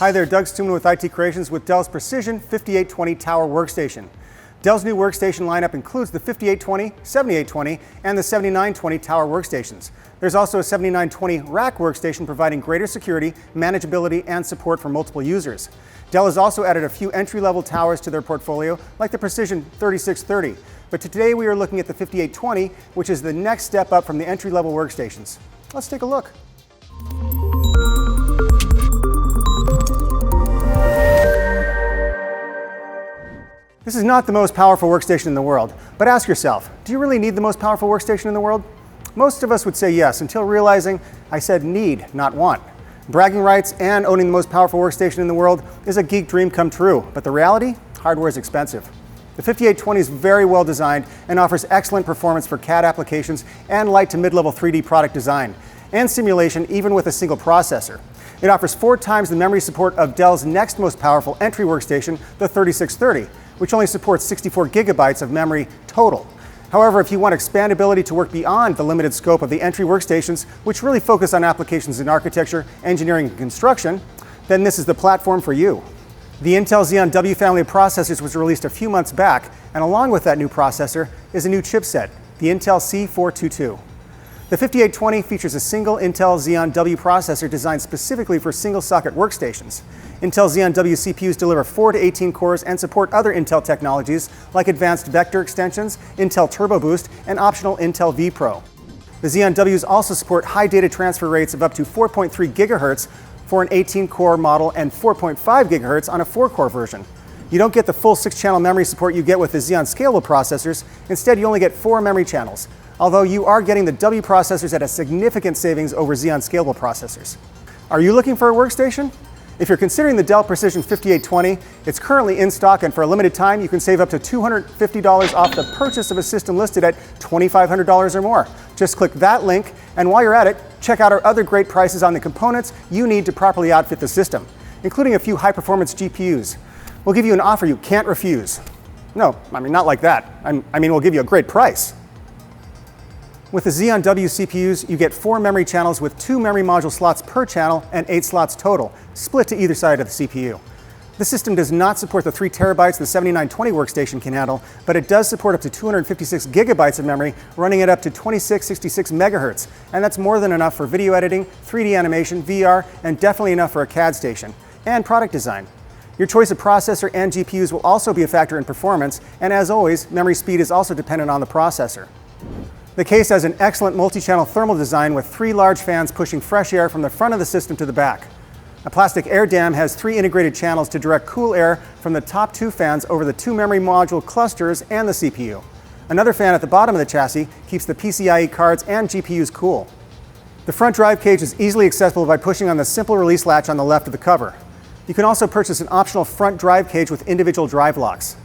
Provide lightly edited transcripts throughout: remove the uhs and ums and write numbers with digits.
Hi there, Doug Stuman with IT Creations with Dell's Precision 5820 Tower Workstation. Dell's new workstation lineup includes the 5820, 7820, and the 7920 Tower Workstations. There's also a 7920 Rack Workstation providing greater security, manageability, and support for multiple users. Dell has also added a few entry-level towers to their portfolio, like the Precision 3630. But today we are looking at the 5820, which is the next step up from the entry-level workstations. Let's take a look. This is not the most powerful workstation in the world, but ask yourself, do you really need the most powerful workstation in the world? Most of us would say yes, until realizing I said need, not want. Bragging rights and owning the most powerful workstation in the world is a geek dream come true, but the reality? Hardware is expensive. The 5820 is very well designed and offers excellent performance for CAD applications and light to mid-level 3D product design, and simulation even with a single processor. It offers 4 times the memory support of Dell's next most powerful entry workstation, the 3630, which only supports 64 gigabytes of memory total. However, if you want expandability to work beyond the limited scope of the entry workstations, which really focus on applications in architecture, engineering, and construction, then this is the platform for you. The Intel Xeon W family of processors was released a few months back, and along with that new processor is a new chipset, the Intel C422. The 5820 features a single Intel Xeon W processor designed specifically for single-socket workstations. Intel Xeon W CPUs deliver 4 to 18 cores and support other Intel technologies like advanced vector extensions, Intel Turbo Boost, and optional Intel vPro. The Xeon Ws also support high data transfer rates of up to 4.3 GHz for an 18-core model and 4.5 GHz on a 4-core version. You don't get the full 6-channel memory support you get with the Xeon Scalable processors. Instead, you only get 4 memory channels, although you are getting the W processors at a significant savings over Xeon Scalable processors. Are you looking for a workstation? If you're considering the Dell Precision 5820, it's currently in stock, and for a limited time, you can save up to $250 off the purchase of a system listed at $2,500 or more. Just click that link, and while you're at it, check out our other great prices on the components you need to properly outfit the system, including a few high-performance GPUs. We'll give you an offer you can't refuse. No, not like that. We'll give you a great price. With the Xeon W CPUs, you get 4 memory channels with 2 memory module slots per channel and 8 slots total, split to either side of the CPU. The system does not support the 3 terabytes the 7920 workstation can handle, but it does support up to 256 gigabytes of memory, running at up to 2666 megahertz, and that's more than enough for video editing, 3D animation, VR, and definitely enough for a CAD station, and product design. Your choice of processor and GPUs will also be a factor in performance, and as always, memory speed is also dependent on the processor. The case has an excellent multi-channel thermal design with 3 large fans pushing fresh air from the front of the system to the back. A plastic air dam has 3 integrated channels to direct cool air from the top 2 fans over the 2 memory module clusters and the CPU. Another fan at the bottom of the chassis keeps the PCIe cards and GPUs cool. The front drive cage is easily accessible by pushing on the simple release latch on the left of the cover. You can also purchase an optional front drive cage with individual drive locks.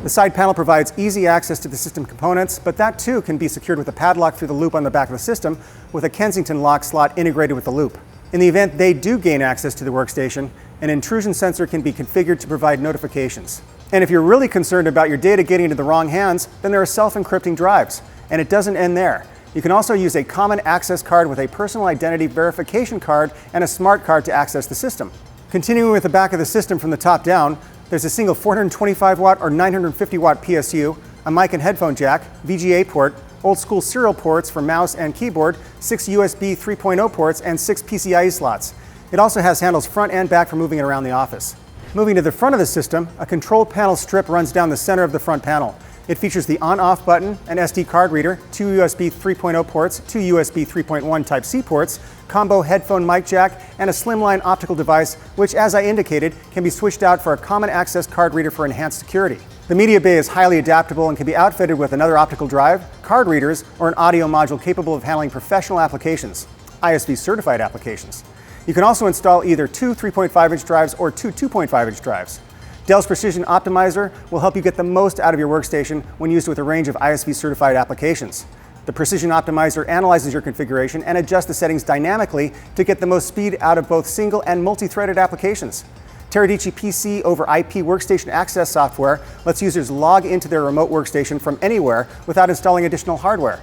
The side panel provides easy access to the system components, but that too can be secured with a padlock through the loop on the back of the system with a Kensington lock slot integrated with the loop. In the event they do gain access to the workstation, an intrusion sensor can be configured to provide notifications. And if you're really concerned about your data getting into the wrong hands, then there are self-encrypting drives. And it doesn't end there. You can also use a common access card with a personal identity verification card and a smart card to access the system. Continuing with the back of the system from the top down, there's a single 425 watt or 950 watt PSU, a mic and headphone jack, VGA port, old school serial ports for mouse and keyboard, 6 USB 3.0 ports, and 6 PCIe slots. It also has handles front and back for moving it around the office. Moving to the front of the system, a control panel strip runs down the center of the front panel. It features the on-off button, an SD card reader, 2 USB 3.0 ports, 2 USB 3.1 Type-C ports, combo headphone mic jack, and a slimline optical device, which, as I indicated, can be switched out for a common access card reader for enhanced security. The media bay is highly adaptable and can be outfitted with another optical drive, card readers, or an audio module capable of handling professional applications, ISV certified applications. You can also install either 2 3.5-inch drives or 2 2.5-inch drives. Dell's Precision Optimizer will help you get the most out of your workstation when used with a range of ISV certified applications. The Precision Optimizer analyzes your configuration and adjusts the settings dynamically to get the most speed out of both single and multi-threaded applications. Teradici PC over IP workstation access software lets users log into their remote workstation from anywhere without installing additional hardware.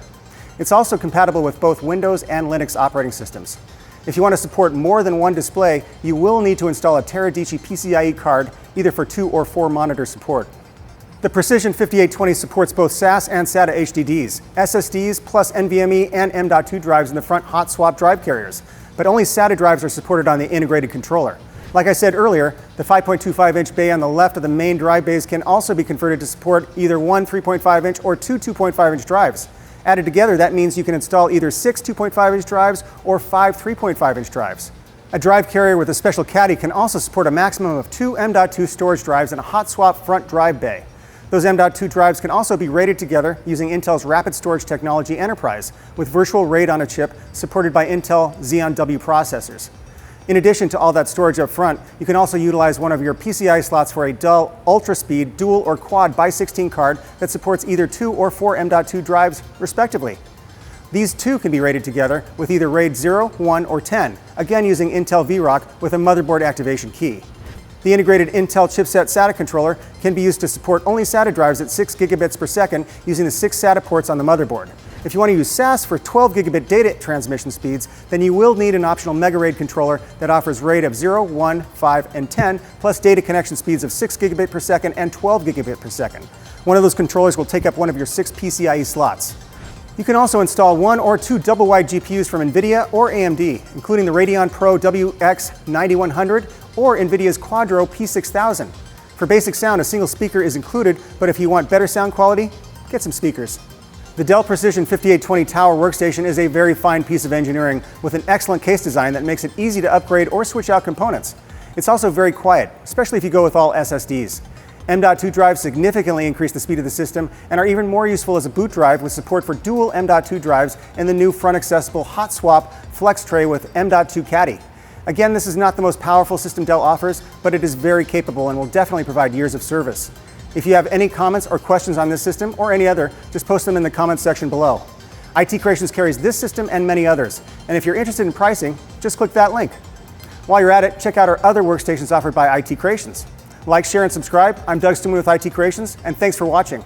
It's also compatible with both Windows and Linux operating systems. If you want to support more than one display, you will need to install a Teradici PCIe card, either for 2 or 4 monitor support. The Precision 5820 supports both SAS and SATA HDDs, SSDs plus NVMe and M.2 drives in the front hot swap drive carriers, but only SATA drives are supported on the integrated controller. Like I said earlier, the 5.25-inch bay on the left of the main drive bays can also be converted to support either one 3.5-inch or two 2.5-inch drives. Added together, that means you can install either 6 2.5-inch drives or 5 3.5-inch drives. A drive carrier with a special caddy can also support a maximum of 2 M.2 storage drives in a hot swap front drive bay. Those M.2 drives can also be RAIDed together using Intel's Rapid Storage Technology Enterprise with virtual RAID on a chip supported by Intel Xeon W processors. In addition to all that storage up front, you can also utilize one of your PCI slots for a Dell UltraSpeed dual or quad by 16 card that supports either 2 or 4 M.2 drives respectively. These two can be RAIDed together with either RAID 0, 1, or 10, again using Intel VROC with a motherboard activation key. The integrated Intel chipset SATA controller can be used to support only SATA drives at 6 gigabits per second using the 6 SATA ports on the motherboard. If you want to use SAS for 12 gigabit data transmission speeds, then you will need an optional MegaRAID controller that offers RAID of 0, 1, 5, and 10, plus data connection speeds of 6 gigabit per second and 12 gigabit per second. One of those controllers will take up one of your 6 PCIe slots. You can also install 1 or 2 double-wide GPUs from NVIDIA or AMD, including the Radeon Pro WX 9100 or NVIDIA's Quadro P6000. For basic sound, a single speaker is included, but if you want better sound quality, get some speakers. The Dell Precision 5820 Tower Workstation is a very fine piece of engineering with an excellent case design that makes it easy to upgrade or switch out components. It's also very quiet, especially if you go with all SSDs. M.2 drives significantly increase the speed of the system and are even more useful as a boot drive with support for dual M.2 drives and the new front-accessible hot swap flex tray with M.2 caddy. Again, this is not the most powerful system Dell offers, but it is very capable and will definitely provide years of service. If you have any comments or questions on this system or any other, just post them in the comments section below. IT Creations carries this system and many others, and if you're interested in pricing, just click that link. While you're at it, check out our other workstations offered by IT Creations. Like, share, and subscribe. I'm Doug Stumley with IT Creations, and thanks for watching.